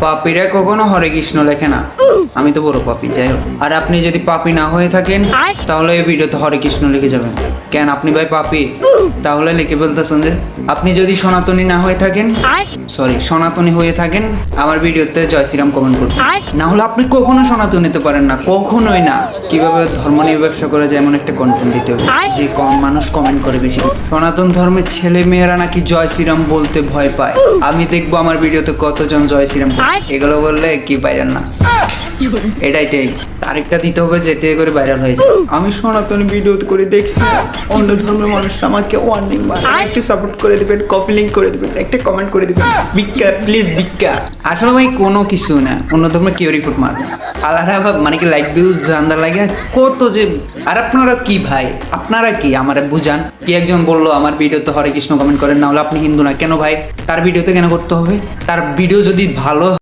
পাপীরা কখনো হরে কৃষ্ণ লেখে না। আমি তো বড় পাপী, যাই হোক। আর আপনি যদি পাপী না হয়ে থাকেন তাহলে এই ভিডিওতে হরে কৃষ্ণ লিখে যাবেন। কেন আপনি ভাই পাপী? তাহলে লিখে বলতেছেন যে আপনি যদি সনাতনী না হয়ে থাকেন, সনাতনী হয়ে থাকেন, আমার ভিডিওতে জয় শ্রীরাম কমেন্ট করুন। না হলে আপনি কখনো সনাতন নিতে পারেন না, কখনোই না। কিভাবে ধর্ম নিয়ে ব্যবসা করা যায় এমন একটা কন্টেন্ট দিতে হবে যে কম মানুষ কমেন্ট করে বেশি। সনাতন ধর্মের ছেলে মেয়েরা নাকি জয় শ্রীরাম বলতে ভয় পায়। আমি দেখবো আমার ভিডিওতে কতজন জয় শ্রীরাম। এগুলো বললে কি পাইলেন না, এটাই ঠিক। আরেকটা দিতে হবে যেতে করে ভাইরাল হয়ে যায়। আমি সনাতনী ভিডিও করে দেখি অন্য ধর্মের মানুষরা আমাকে ওয়ার্নিং মারে। একটু সাপোর্ট করে দিবেন, কপি লিঙ্ক করে দিবেন, একটা কমেন্ট করে দিবেন, ভিক্ষা প্লিজ ভিক্ষা। আসলে ভাই কোনো কিছু না, অন্য ধর্মে কেউ রিপোর্ট মারবে। আলাদা মানে কি লাইক ভিউজ জানদার লাগে কত যে। আর আপনারা কি ভাই, আপনারা কি আমার বুঝান। কি একজন বললো আমার ভিডিওতে হরে কৃষ্ণ কমেন্ট করেন, না হলে আপনি হিন্দু না। কেন ভাই? তার ভিডিওতে কেন করতে হবে? তার ভিডিও যদি ভালো